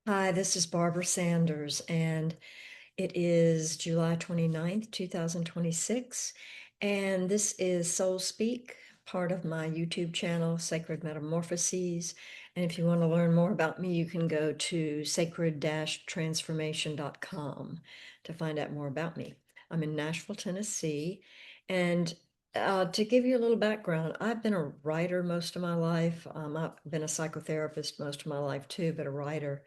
Hi, this is Barbara Sanders, and it is July 29th, 2026. And this is Soul Speak, part of my YouTube channel, Sacred Metamorphoses. And if you want to learn more about me, you can go to sacred-transformation.com to find out more about me. I'm in Nashville, Tennessee. And to give you a little background, I've been a writer most of my life. I've been a psychotherapist most of my life too, but a writer.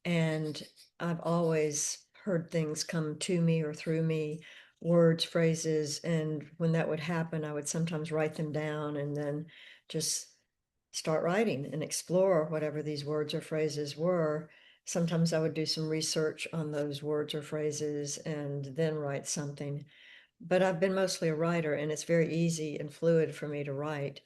And I've always heard things come to me or through me, words, phrases. And when that would happen, I would sometimes write them down and then just start writing and explore whatever these words or phrases were. Sometimes I would do some research on those words or phrases and then write something. But I've been mostly a writer, and it's very easy and fluid for me to write.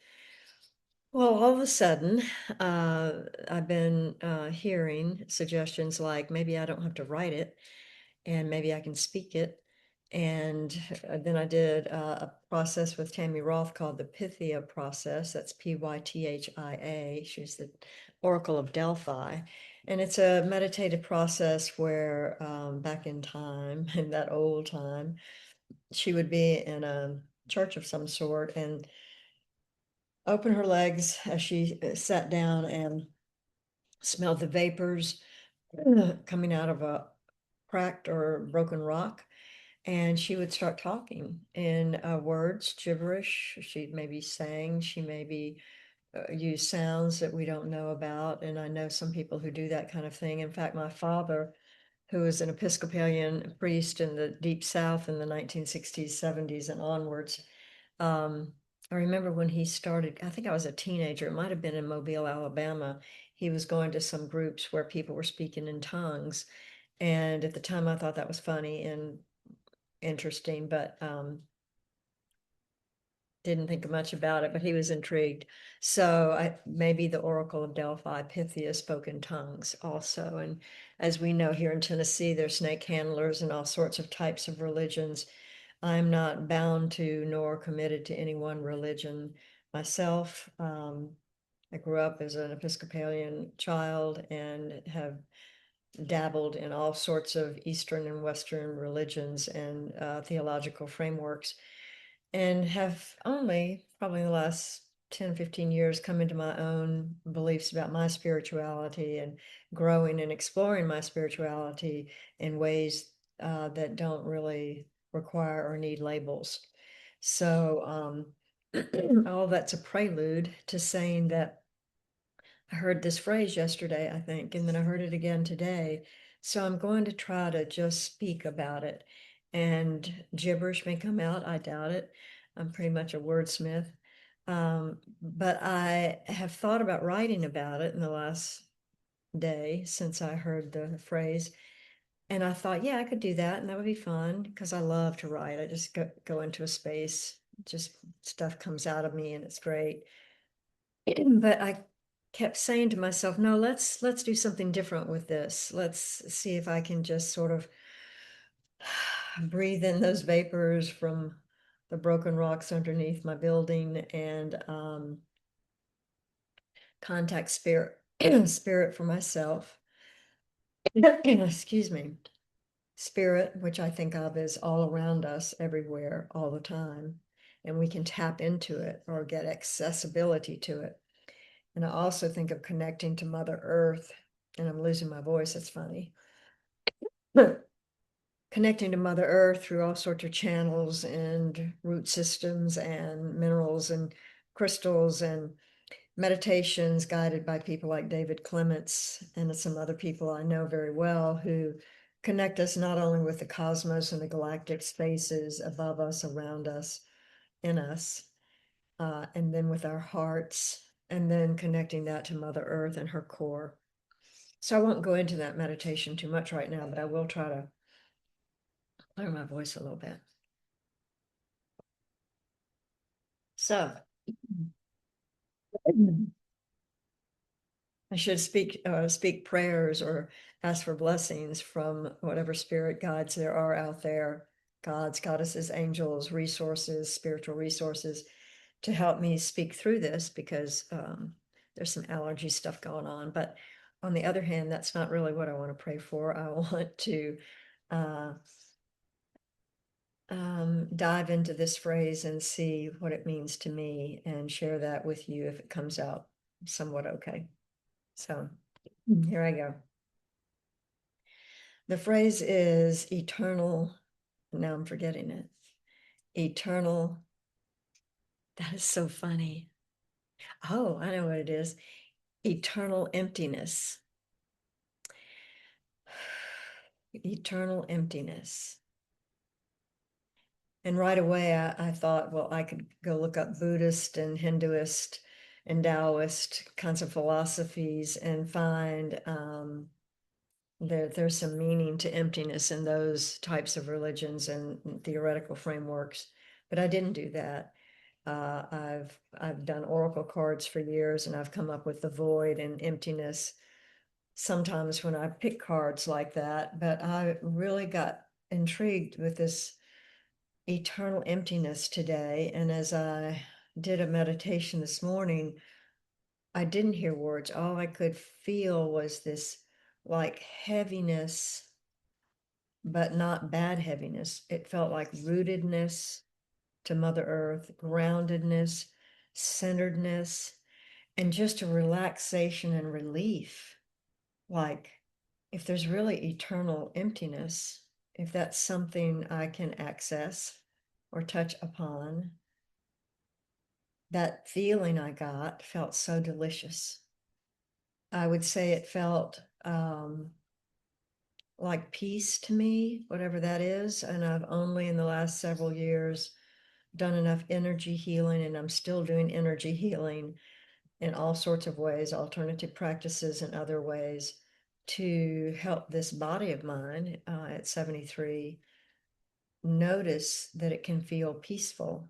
Well, all of a sudden, I've been hearing suggestions like maybe I don't have to write it and maybe I can speak it. And then I did a process with Tammy Roth called the Pythia process. That's Pythia. She's the Oracle of Delphi. And it's a meditative process where back in time, in that old time, she would be in a church of some sort and open her legs as she sat down and smelled the vapors coming out of a cracked or broken rock. And she would start talking in words, gibberish. She maybe sang, she maybe used sounds that we don't know about. And I know some people who do that kind of thing. In fact, my father, who was an Episcopalian priest in the Deep South in the 1960s, 70s, and onwards, um, I remember when he started, I think I was a teenager, it might have been in Mobile, Alabama. He was going to some groups where people were speaking in tongues. And at the time, I thought that was funny and interesting, but didn't think much about it, but he was intrigued. So maybe the Oracle of Delphi, Pythia, spoke in tongues also. And as we know here in Tennessee, there's snake handlers and all sorts of types of religions. I'm not bound to nor committed to any one religion myself. I grew up as an Episcopalian child and have dabbled in all sorts of Eastern and Western religions and theological frameworks, and have only probably in the last 10, 15 years come into my own beliefs about my spirituality and growing and exploring my spirituality in ways that don't really require or need labels. So all that's a prelude to saying that I heard this phrase yesterday, I think, and then I heard it again today. So I'm going to try to just speak about it. And gibberish may come out. I doubt it. I'm pretty much a wordsmith. But I have thought about writing about it in the last day since I heard the phrase. And I thought, yeah, I could do that. And that would be fun because I love to write. I just go into a space, just stuff comes out of me and it's great. But I kept saying to myself, no, let's do something different with this. Let's see if I can just sort of breathe in those vapors from the broken rocks underneath my building and contact spirit spirit for myself. Excuse me. Spirit, which I think of as all around us, everywhere, all the time. And we can tap into it or get accessibility to it. And I also think of connecting to Mother Earth, and I'm losing my voice, it's funny. Connecting to Mother Earth through all sorts of channels and root systems and minerals and crystals and meditations guided by people like David Clements and some other people I know very well who connect us not only with the cosmos and the galactic spaces above us, around us, in us, and then with our hearts, and then connecting that to Mother Earth and her core. So I won't go into that meditation too much right now, but I will try to clear my voice a little bit. So I should speak prayers or ask for blessings from whatever spirit guides there are out there, gods, goddesses, angels, resources, spiritual resources, to help me speak through this because there's some allergy stuff going on. But on the other hand, that's not really what I want to pray for. I want to uh, dive into this phrase and see what it means to me and share that with you if it comes out somewhat okay. So here I go. The phrase is eternal. Now I'm forgetting it. Eternal. That is so funny. Oh, I know what it is. Eternal emptiness. Eternal emptiness. And right away, I thought, well, I could go look up Buddhist and Hinduist and Taoist kinds of philosophies and find there's some meaning to emptiness in those types of religions and theoretical frameworks. But I didn't do that. I've done oracle cards for years, and I've come up with the void and emptiness sometimes when I pick cards like that. But I really got intrigued with this eternal emptiness today. And as I did a meditation this morning, I didn't hear words. All I could feel was this like heaviness, but not bad heaviness. It felt like rootedness to Mother Earth, groundedness, centeredness, and just a relaxation and relief. Like if there's really eternal emptiness, if that's something I can access or touch upon, that feeling I got felt so delicious. I would say it felt like peace to me, whatever that is. And I've only in the last several years done enough energy healing, and I'm still doing energy healing in all sorts of ways, alternative practices and other ways to help this body of mine at 73 notice that it can feel peaceful.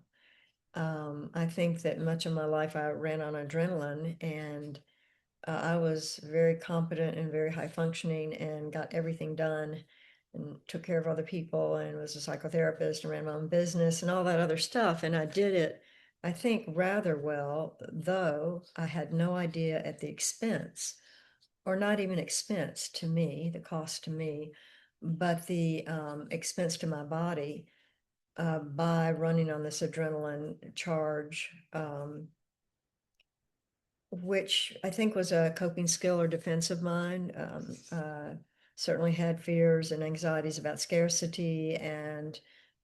I think that much of my life I ran on adrenaline, and I was very competent and very high functioning and got everything done and took care of other people and was a psychotherapist and ran my own business and all that other stuff. And I did it, I think, rather well, though I had no idea at the expense, or not even expense to me, the cost to me, but the expense to my body by running on this adrenaline charge. Which I think was a coping skill or defense of mine. Certainly had fears and anxieties about scarcity and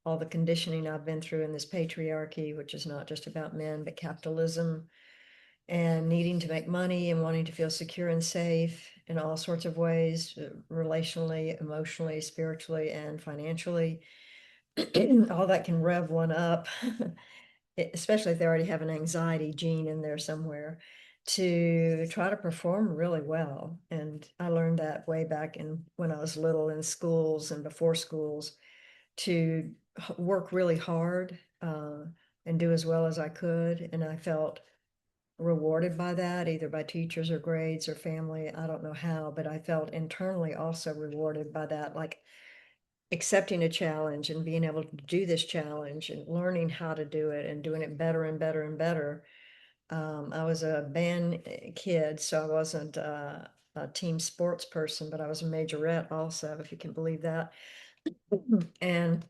all the conditioning I've been through in this patriarchy, which is not just about men, but capitalism and needing to make money and wanting to feel secure and safe in all sorts of ways, relationally, emotionally, spiritually, and financially. All that can rev one up. Especially if they already have an anxiety gene in there somewhere, to try to perform really well. And I learned that way back in when I was little in schools and before schools, to work really hard and do as well as I could. And I felt rewarded by that, either by teachers or grades or family. I don't know how, but I felt internally also rewarded by that, like accepting a challenge and being able to do this challenge and learning how to do it and doing it better and better and better. I was a band kid, so I wasn't a team sports person, but I was a majorette also, if you can believe that. And,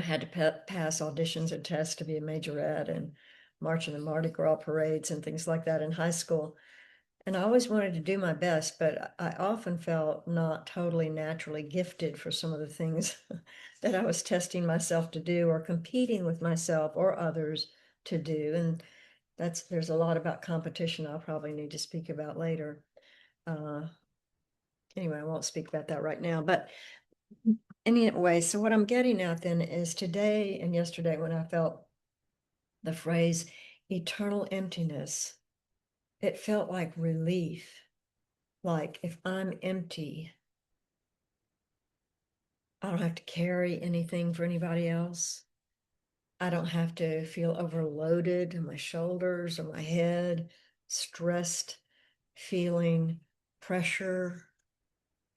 had to pass auditions and tests to be a majorette and march in the Mardi Gras parades and things like that in high school. And I always wanted to do my best, but I often felt not totally naturally gifted for some of the things that I was testing myself to do or competing with myself or others to do. And there's a lot about competition I'll probably need to speak about later. Uh, anyway, I won't speak about that right now. But anyway, so what I'm getting at then is today and yesterday when I felt the phrase eternal emptiness, it felt like relief. Like if I'm empty, I don't have to carry anything for anybody else. I don't have to feel overloaded in my shoulders or my head, stressed, feeling pressure.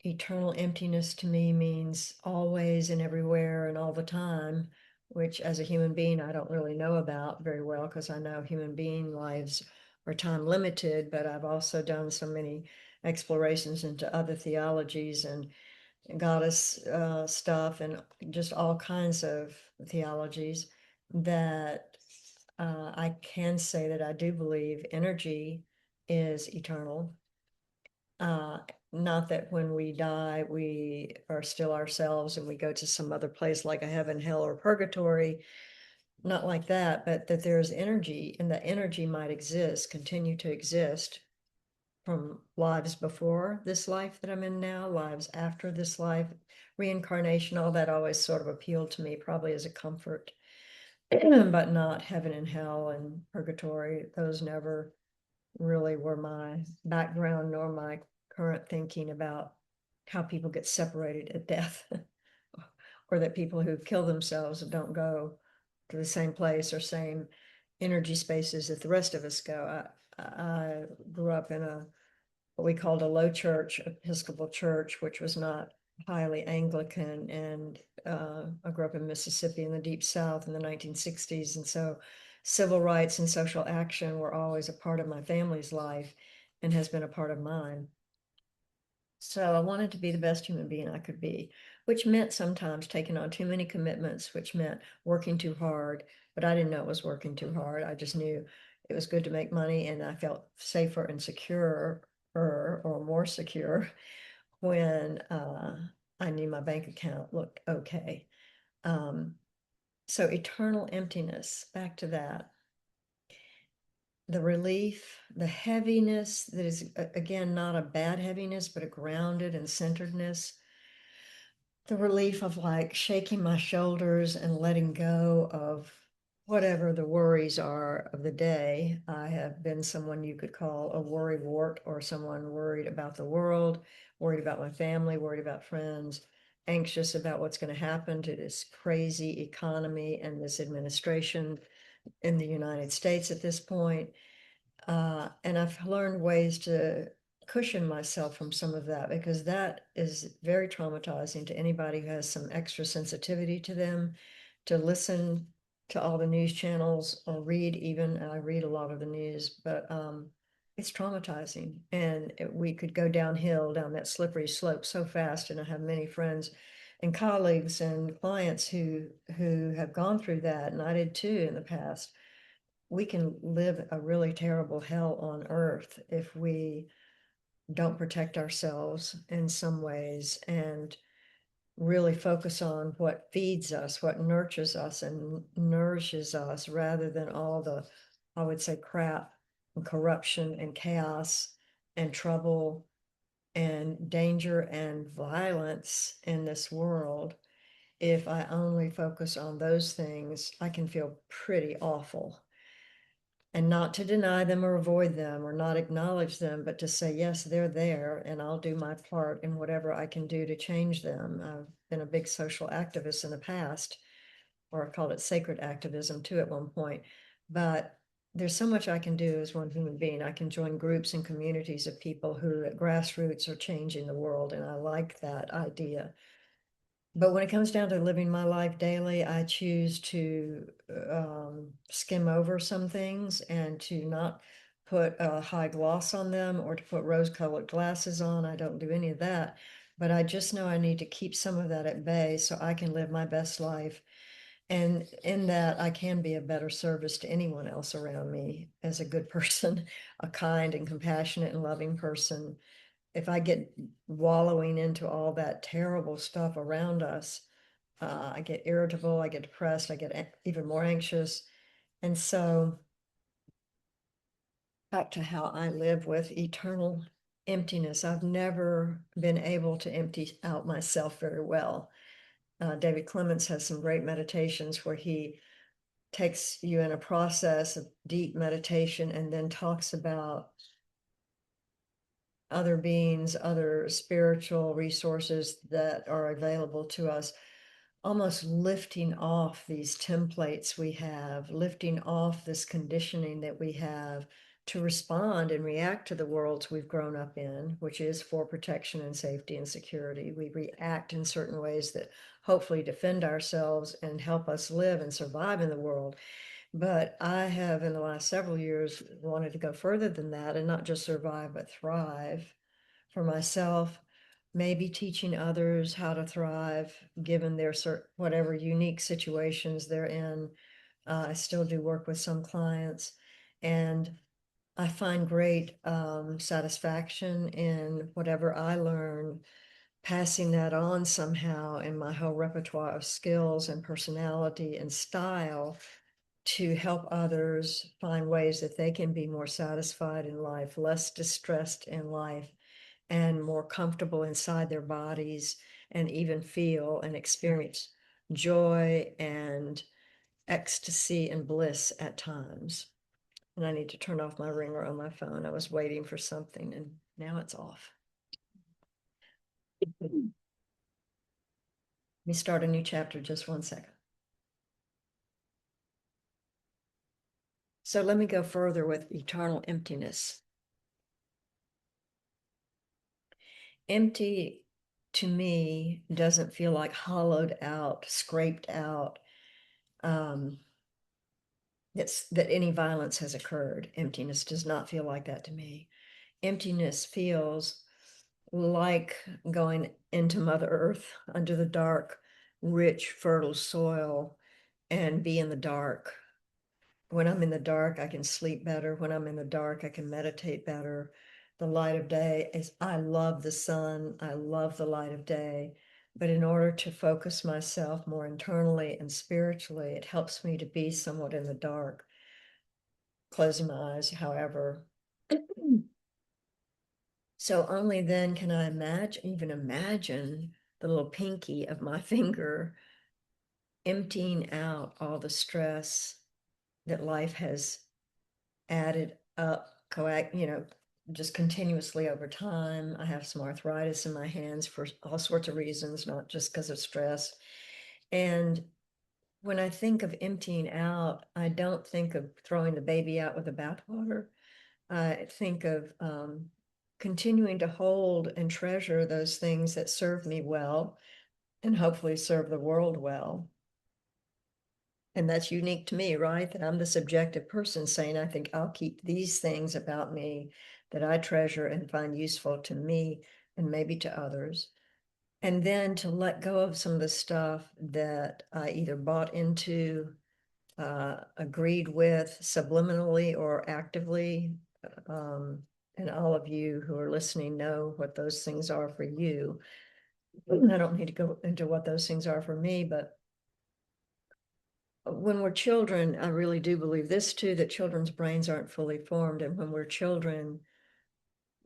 Eternal emptiness to me means always and everywhere and all the time, which as a human being, I don't really know about very well because I know human being lives or time limited, but I've also done so many explorations into other theologies and goddess stuff and just all kinds of theologies that I can say that I do believe energy is eternal. Uh, Not that when we die, we are still ourselves and we go to some other place like a heaven, hell, or purgatory. Not like that, but that there's energy and that energy might exist, continue to exist from lives before this life that I'm in now, lives after this life, reincarnation, all that always sort of appealed to me, probably as a comfort, but not heaven and hell and purgatory. Those never really were my background nor my current thinking about how people get separated at death or that people who kill themselves don't go to the same place or same energy spaces that the rest of us go. I grew up in a what we called a low church, Episcopal church, which was not highly Anglican. And I grew up in Mississippi in the Deep South in the 1960s. And so civil rights and social action were always a part of my family's life and has been a part of mine. So I wanted to be the best human being I could be, which meant sometimes taking on too many commitments, which meant working too hard. But I didn't know it was working too hard. I just knew it was good to make money, and I felt safer and secure or more secure when I knew my bank account looked okay. Um, so eternal emptiness, back to that. The relief, the heaviness that is, again, not a bad heaviness, but a grounded and centeredness. The relief of like shaking my shoulders and letting go of whatever the worries are of the day. I have been someone you could call a worry wart or someone worried about the world, worried about my family, worried about friends, anxious about what's going to happen to this crazy economy and this administration in the United States at this point. And I've learned ways to cushion myself from some of that because that is very traumatizing to anybody who has some extra sensitivity to them, to listen to all the news channels or read even. And I read a lot of the news, but it's traumatizing. And we could go downhill down that slippery slope so fast. And I have many friends and colleagues and clients who have gone through that, and I did too in the past. We can live a really terrible hell on earth if we don't protect ourselves in some ways and really focus on what feeds us, what nurtures us and nourishes us, rather than all the, I would say, crap and corruption and chaos and trouble and danger and violence in this world. If I only focus on those things, I can feel pretty awful. And not to deny them or avoid them or not acknowledge them, but to say, yes, they're there and I'll do my part in whatever I can do to change them. I've been a big social activist in the past, or I called it sacred activism too at one point. But there's so much I can do as one human being. I can join groups and communities of people who at grassroots are changing the world. And I like that idea. But when it comes down to living my life daily, I choose to skim over some things and to not put a high gloss on them or to put rose-colored glasses on. I don't do any of that. But I just know I need to keep some of that at bay so I can live my best life. And in that, I can be a better service to anyone else around me as a good person, a kind and compassionate and loving person. If I get wallowing into all that terrible stuff around us, I get irritable, I get depressed, I get even more anxious. And so back to how I live with eternal emptiness. I've never been able to empty out myself very well. David Clements has some great meditations where he takes you in a process of deep meditation and then talks about other beings, other spiritual resources that are available to us, almost lifting off these templates we have, lifting off this conditioning that we have to respond and react to the worlds we've grown up in, which is for protection and safety and security. We react in certain ways that hopefully defend ourselves and help us live and survive in the world. But I have, in the last several years, wanted to go further than that and not just survive, but thrive for myself, maybe teaching others how to thrive given their whatever unique situations they're in. I still do work with some clients, and I find great satisfaction in whatever I learn, passing that on somehow in my whole repertoire of skills and personality and style to help others find ways that they can be more satisfied in life, less distressed in life, and more comfortable inside their bodies, and even feel and experience joy and ecstasy and bliss at times. And I need to turn off my ringer on my phone. I was waiting for something and now it's off. Let me start a new chapter, just 1 second. So let me go further with eternal emptiness. Empty to me doesn't feel like hollowed out, scraped out, that any violence has occurred. Emptiness does not feel like that to me. Emptiness feels like going into Mother Earth under the dark, rich, fertile soil and be in the dark. When I'm in the dark, I can sleep better. When I'm in the dark, I can meditate better. The light of day is, I love the sun. I love the light of day. But in order to focus myself more internally and spiritually, it helps me to be somewhat in the dark, closing my eyes, however. So only then can I even imagine the little pinky of my finger emptying out all the stress that life has added up, just continuously over time. I have some arthritis in my hands for all sorts of reasons, not just because of stress. And when I think of emptying out, I don't think of throwing the baby out with the bathwater. I think of continuing to hold and treasure those things that serve me well and hopefully serve the world well. And that's unique to me, right? That I'm the subjective person saying, I think I'll keep these things about me that I treasure and find useful to me and maybe to others. And then to let go of some of the stuff that I either bought into, agreed with subliminally or actively. Um, and all of you who are listening know what those things are for you. I don't need to go into what those things are for me, but when we're children, I really do believe this too, that children's brains aren't fully formed. And when we're children,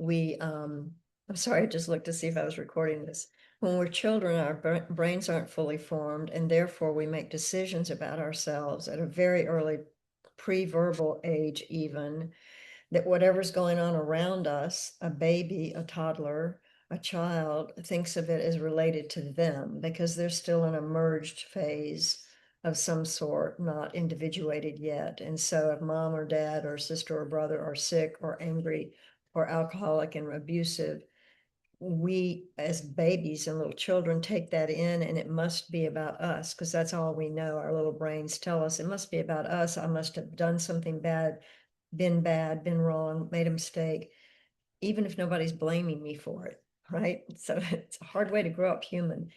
I'm sorry, I just looked to see if I was recording this. When we're children, our brains aren't fully formed, and therefore we make decisions about ourselves at a very early pre-verbal age, even that whatever's going on around us, a baby, a toddler, a child, thinks of it as related to them because they're still in a merged phase of some sort, not individuated yet. And so if mom or dad or sister or brother are sick or angry or alcoholic and abusive, we as babies and little children take that in, and it must be about us because that's all we know. Our little brains tell us it must be about us. I must have done something bad, been wrong, made a mistake, even if nobody's blaming me for it, right? So it's a hard way to grow up human,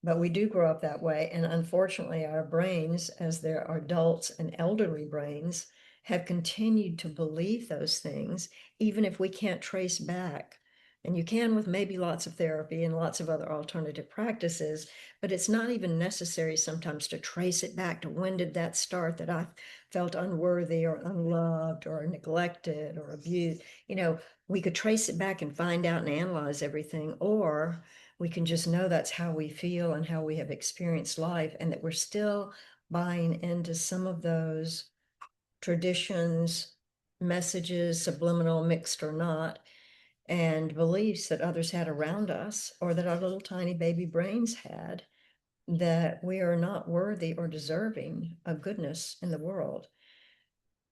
but we do grow up that way. And unfortunately, our brains, as there are adults and elderly brains, have continued to believe those things, even if we can't trace back. And you can with maybe lots of therapy and lots of other alternative practices, but it's not even necessary sometimes to trace it back to when did that start that I felt unworthy or unloved or neglected or abused. We could trace it back and find out and analyze everything, or we can just know that's how we feel and how we have experienced life, and that we're still buying into some of those traditions, messages, subliminal, mixed or not, and beliefs that others had around us or that our little tiny baby brains had, that we are not worthy or deserving of goodness in the world.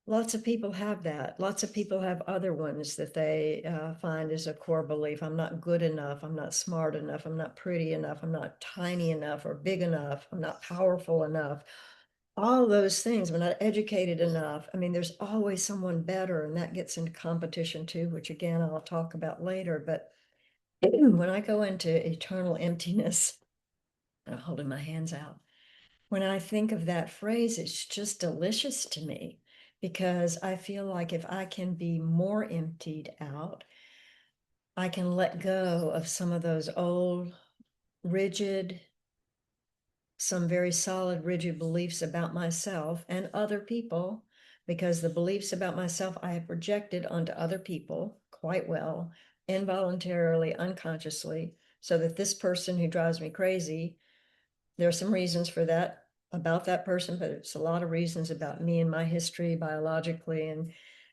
Lots of people have that. Lots of people have other ones that they find as a core belief. I'm not good enough. I'm not smart enough. I'm not pretty enough. I'm not tiny enough or big enough. I'm not powerful enough. all those things, we're not educated enough. I mean, there's always someone better, and that gets into competition too, which again, I'll talk about later. But when I go into eternal emptiness, I'm holding my hands out. When I think of that phrase, it's just delicious to me because I feel like if I can be more emptied out, I can let go of some of those old, rigid, some very solid, rigid beliefs about myself and other people, because the beliefs about myself I have projected onto other people quite well, involuntarily, unconsciously, so that this person who drives me crazy, there are some reasons for that about that person, but it's a lot of reasons about me and my history biologically and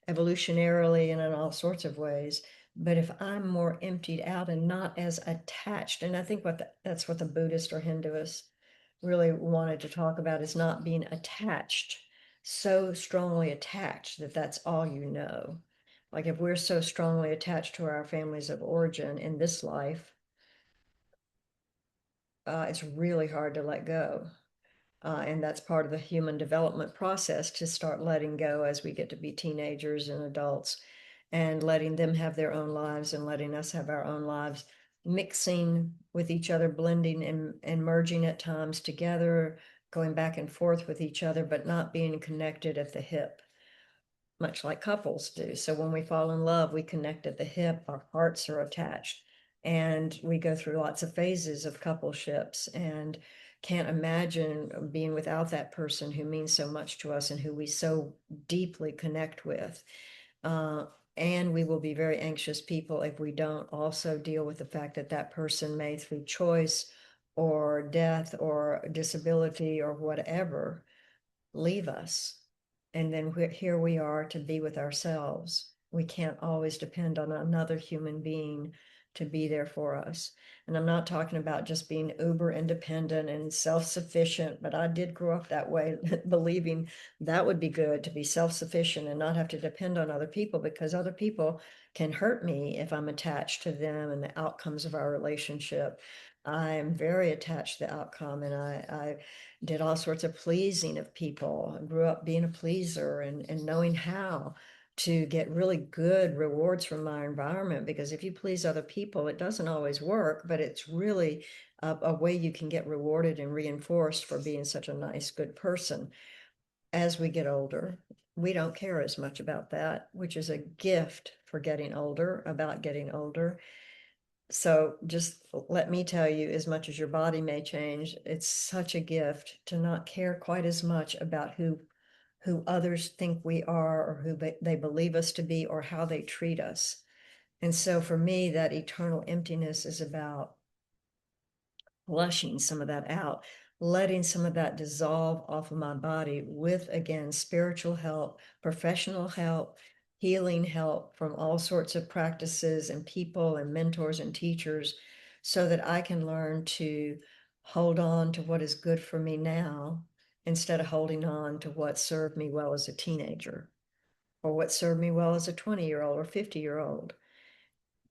evolutionarily and in all sorts of ways. But if I'm more emptied out and not as attached, and I think that's what the Buddhist or Hinduist really wanted to talk about is not being attached, so strongly attached that that's all you know. Like if we're so strongly attached to our families of origin in this life, it's really hard to let go. And that's part of the human development process to start letting go as we get to be teenagers and adults and letting them have their own lives and letting us have our own lives, mixing with each other, blending and merging at times together, going back and forth with each other, but not being connected at the hip, much like couples do. So when we fall in love, we connect at the hip, our hearts are attached, and we go through lots of phases of coupleships and can't imagine being without that person who means so much to us and who we so deeply connect with. Uh, and we will be very anxious people if we don't also deal with the fact that that person may, through choice or death or disability or whatever, leave us. And then here we are to be with ourselves. We can't always depend on another human being to be there for us. And I'm not talking about just being uber independent and self-sufficient, but I did grow up that way, believing that would be good to be self-sufficient and not have to depend on other people because other people can hurt me if I'm attached to them and the outcomes of our relationship. I am very attached to the outcome, and I did all sorts of pleasing of people. I grew up being a pleaser and knowing how to get really good rewards from my environment, because if you please other people, it doesn't always work, but it's really a way you can get rewarded and reinforced for being such a nice, good person. As we get older, we don't care as much about that, which is a gift for getting older, about getting older. So just let me tell you, as much as your body may change, it's such a gift to not care quite as much about who others think we are or who they believe us to be or how they treat us. And so for me, that eternal emptiness is about flushing some of that out, letting some of that dissolve off of my body with, again, spiritual help, professional help, healing help from all sorts of practices and people and mentors and teachers, so that I can learn to hold on to what is good for me now instead of holding on to what served me well as a teenager or what served me well as a 20-year-old or 50-year-old.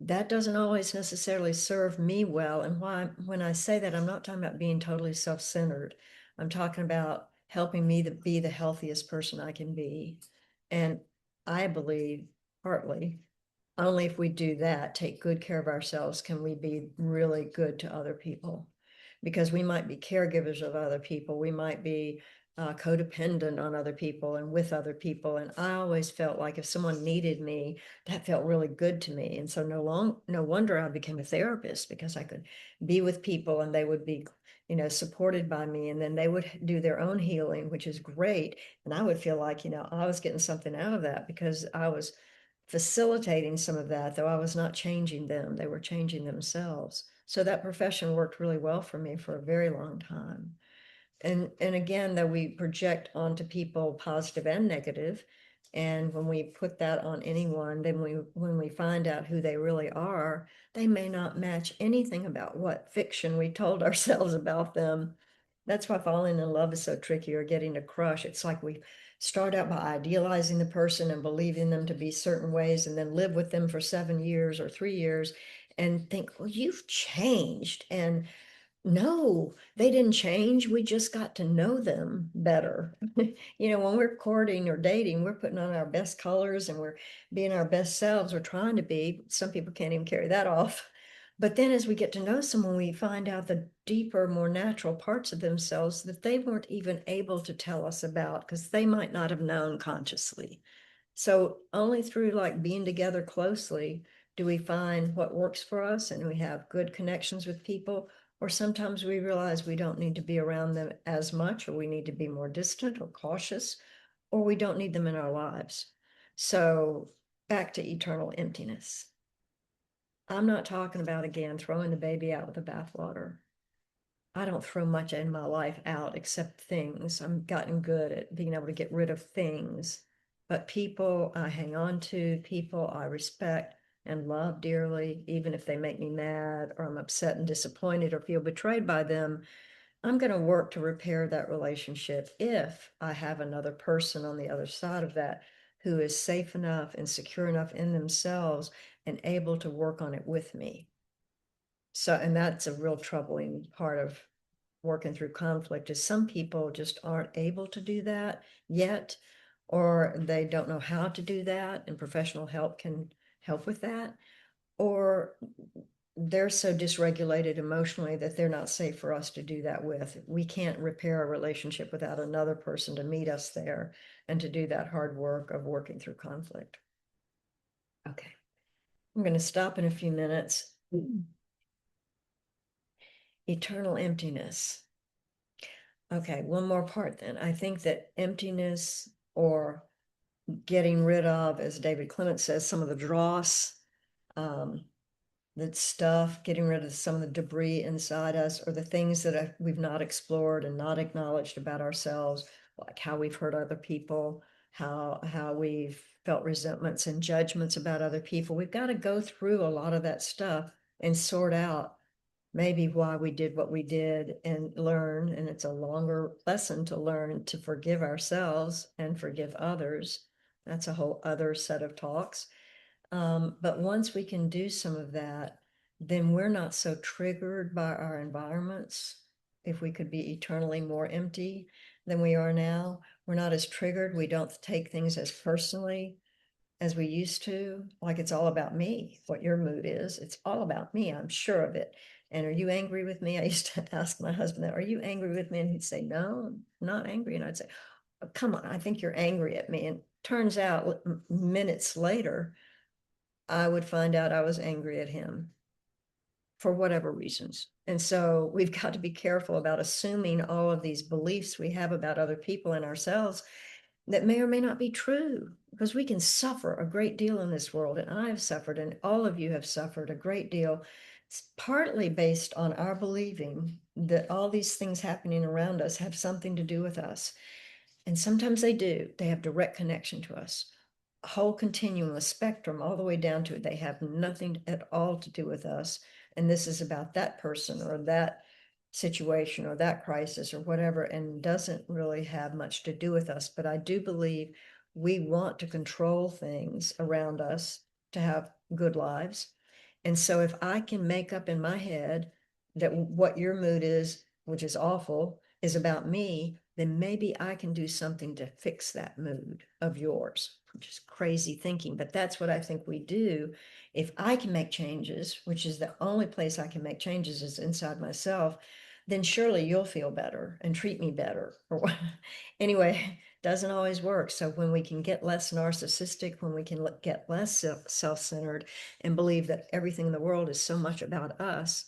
That doesn't always necessarily serve me well. And when I say that, I'm not talking about being totally self-centered. I'm talking about helping me to be the healthiest person I can be. And I believe partly only if we do that, take good care of ourselves, can we be really good to other people. Because we might be caregivers of other people. We might be codependent on other people and with other people. And I always felt like if someone needed me, that felt really good to me. And so no wonder I became a therapist, because I could be with people and they would be, supported by me, and then they would do their own healing, which is great. And I would feel like, I was getting something out of that because I was facilitating some of that, though I was not changing them. They were changing themselves. So that profession worked really well for me for a very long time. And again, though we project onto people positive and negative, and when we put that on anyone, then when we find out who they really are, they may not match anything about what fiction we told ourselves about them. That's why falling in love is so tricky, or getting a crush. It's like we start out by idealizing the person and believing them to be certain ways, and then live with them for 7 years or 3 years and think, well, you've changed. And No, they didn't change. We just got to know them better. When we're courting or dating, we're putting on our best colors and we're being our best selves. We're trying to be. Some people can't even carry that off. But then as we get to know someone, we find out the deeper, more natural parts of themselves that they weren't even able to tell us about because they might not have known consciously. So only through like being together closely do we find what works for us and we have good connections with people. Or sometimes we realize we don't need to be around them as much, or we need to be more distant or cautious, or we don't need them in our lives. So back to eternal emptiness. I'm not talking about, again, throwing the baby out with the bathwater. I don't throw much in my life out except things. I'm gotten good at being able to get rid of things. But people I hang on to, people I respect and love dearly, even if they make me mad or I'm upset and disappointed or feel betrayed by them, I'm going to work to repair that relationship if I have another person on the other side of that who is safe enough and secure enough in themselves and able to work on it with me. So, and that's a real troubling part of working through conflict is some people just aren't able to do that yet, or they don't know how to do that, and professional help can help with that, or they're so dysregulated emotionally that they're not safe for us to do that with. We can't repair a relationship without another person to meet us there and to do that hard work of working through conflict. Okay, I'm going to stop in a few minutes. Eternal emptiness. Okay, one more part then. I think that emptiness or getting rid of, as David Clement says, some of the dross, um, that stuff, getting rid of some of the debris inside us or the things that we've not explored and not acknowledged about ourselves, like how we've hurt other people, how we've felt resentments and judgments about other people. We've got to go through a lot of that stuff and sort out maybe why we did what we did and learn. And it's a longer lesson to learn to forgive ourselves and forgive others. That's a whole other set of talks. But once we can do some of that, then we're not so triggered by our environments. If we could be eternally more empty than we are now, we're not as triggered. We don't take things as personally as we used to, like it's all about me, what your mood is. It's all about me. I'm sure of it. And are you angry with me? I used to ask my husband that, are you angry with me? And he'd say, no, I'm not angry. And I'd say, oh, come on, I think you're angry at me. And turns out minutes later, I would find out I was angry at him for whatever reasons. And so we've got to be careful about assuming all of these beliefs we have about other people and ourselves that may or may not be true, because we can suffer a great deal in this world. And I've suffered, and all of you have suffered a great deal. It's partly based on our believing that all these things happening around us have something to do with us. And sometimes they do, they have direct connection to us. A whole continuum, a spectrum, all the way down to it. They have nothing at all to do with us. And this is about that person or that situation or that crisis or whatever, and doesn't really have much to do with us. But I do believe we want to control things around us to have good lives. And so if I can make up in my head that what your mood is, which is awful, is about me, then maybe I can do something to fix that mood of yours, which is crazy thinking. But that's what I think we do. If I can make changes, which is the only place I can make changes is inside myself, then surely you'll feel better and treat me better. Or anyway, doesn't always work. So when we can get less narcissistic, when we can get less self-centered and believe that everything in the world is so much about us,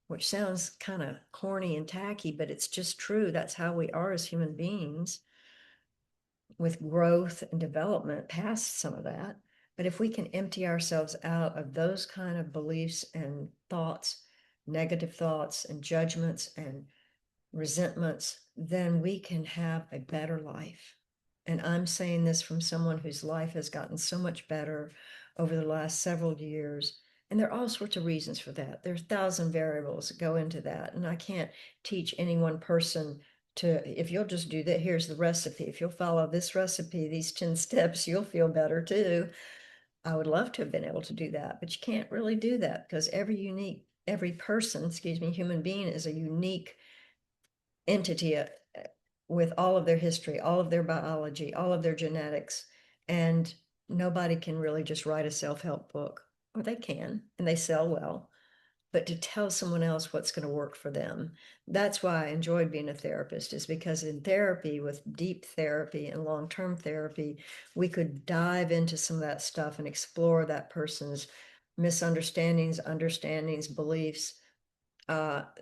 which sounds kind of corny and tacky, but it's just true. That's how we are as human beings, with growth and development past some of that. But if we can empty ourselves out of those kind of beliefs and thoughts, negative thoughts and judgments and resentments, then we can have a better life. And I'm saying this from someone whose life has gotten so much better over the last several years. And there are all sorts of reasons for that. There's 1,000 variables that go into that. And I can't teach any one person to, if you'll just do that, here's the recipe. If you'll follow this recipe, these 10 steps, you'll feel better too. I would love to have been able to do that, but you can't really do that because every person, excuse me, human being is a unique entity with all of their history, all of their biology, all of their genetics. And nobody can really just write a self-help book, or they can, and they sell well. But to tell someone else what's going to work for them, that's why I enjoyed being a therapist, is because in therapy, with deep therapy and long-term therapy, we could dive into some of that stuff and explore that person's misunderstandings, understandings, beliefs,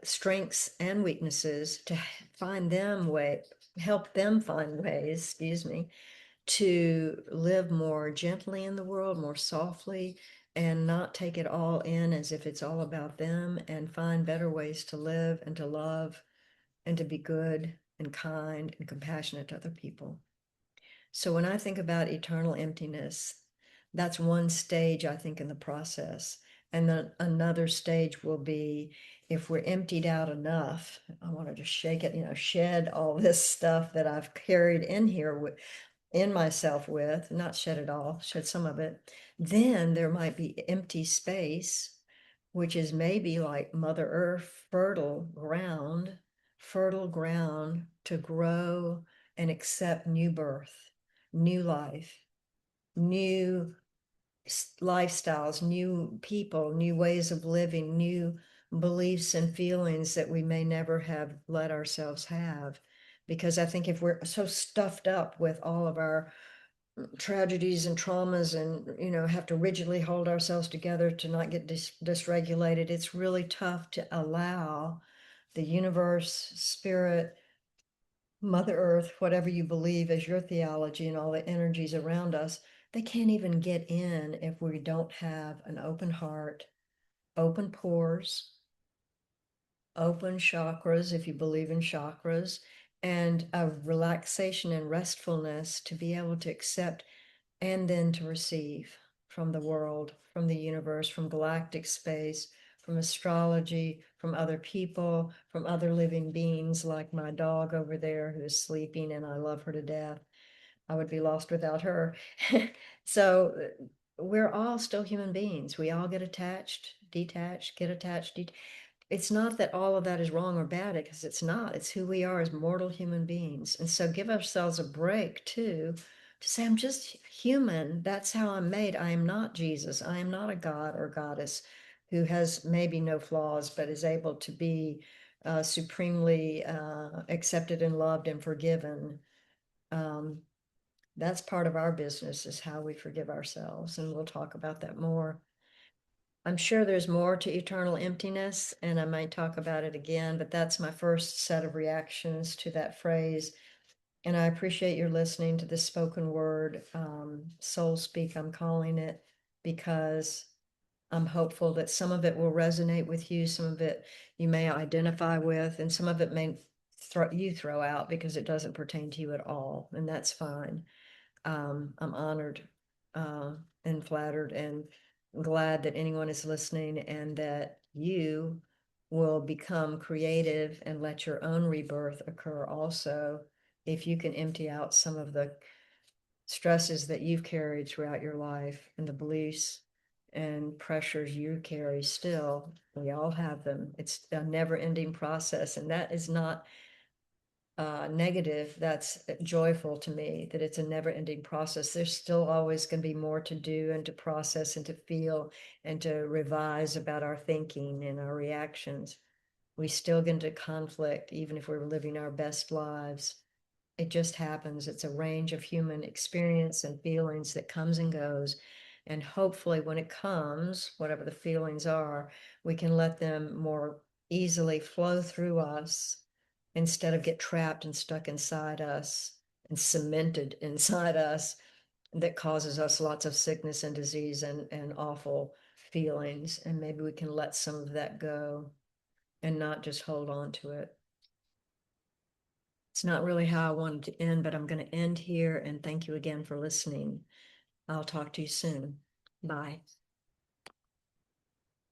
strengths and weaknesses, to find them help them find ways, excuse me, to live more gently in the world, more softly, and not take it all in as if it's all about them, and find better ways to live and to love and to be good and kind and compassionate to other people. So when I think about eternal emptiness, that's one stage, I think, in the process. And then another stage will be, if we're emptied out enough, I want to just shake it, shed all this stuff that I've carried in here in myself with, not shed it all, shed some of it. Then there might be empty space, which is maybe like Mother Earth, fertile ground to grow and accept new birth, new life, new lifestyles, new people, new ways of living, new beliefs and feelings that we may never have let ourselves have. Because I think if we're so stuffed up with all of our tragedies and traumas, and have to rigidly hold ourselves together to not get dysregulated, it's really tough to allow the universe, spirit, Mother Earth, whatever you believe as your theology, and all the energies around us, they can't even get in if we don't have an open heart, open pores, open chakras, if you believe in chakras, and a relaxation and restfulness to be able to accept and then to receive from the world, from the universe, from galactic space, from astrology, from other people, from other living beings, like my dog over there who is sleeping and I love her to death. I would be lost without her. So we're all still human beings. We all get attached, detached, get attached. It's not that all of that is wrong or bad, because it's not. It's who we are as mortal human beings. And so give ourselves a break too, to say, I'm just human. That's how I'm made. I am not Jesus. I am not a god or goddess who has maybe no flaws, but is able to be supremely accepted and loved and forgiven. Um, that's part of our business, is how we forgive ourselves. And we'll talk about that more. I'm sure there's more to eternal emptiness, and I might talk about it again, but that's my first set of reactions to that phrase. And I appreciate your listening to this spoken word, soul speak, I'm calling it, because I'm hopeful that some of it will resonate with you, some of it you may identify with, and some of it may throw out because it doesn't pertain to you at all, and that's fine. I'm honored and flattered and glad that anyone is listening, and that you will become creative and let your own rebirth occur also, if you can empty out some of the stresses that you've carried throughout your life, and the beliefs and pressures you carry still. We all have them. It's a never-ending process, and that is not negative. That's joyful to me, that it's a never-ending process. There's still always going to be more to do and to process and to feel and to revise about our thinking and our reactions. We still get into conflict even if we're living our best lives. It just happens. It's a range of human experience and feelings that comes and goes. And hopefully when it comes, whatever the feelings are, we can let them more easily flow through us, instead of get trapped and stuck inside us and cemented inside us, that causes us lots of sickness and disease and awful feelings. And maybe we can let some of that go and not just hold on to it. It's not really how I wanted to end, but I'm going to end here, and thank you again for listening. I'll talk to you soon. Bye.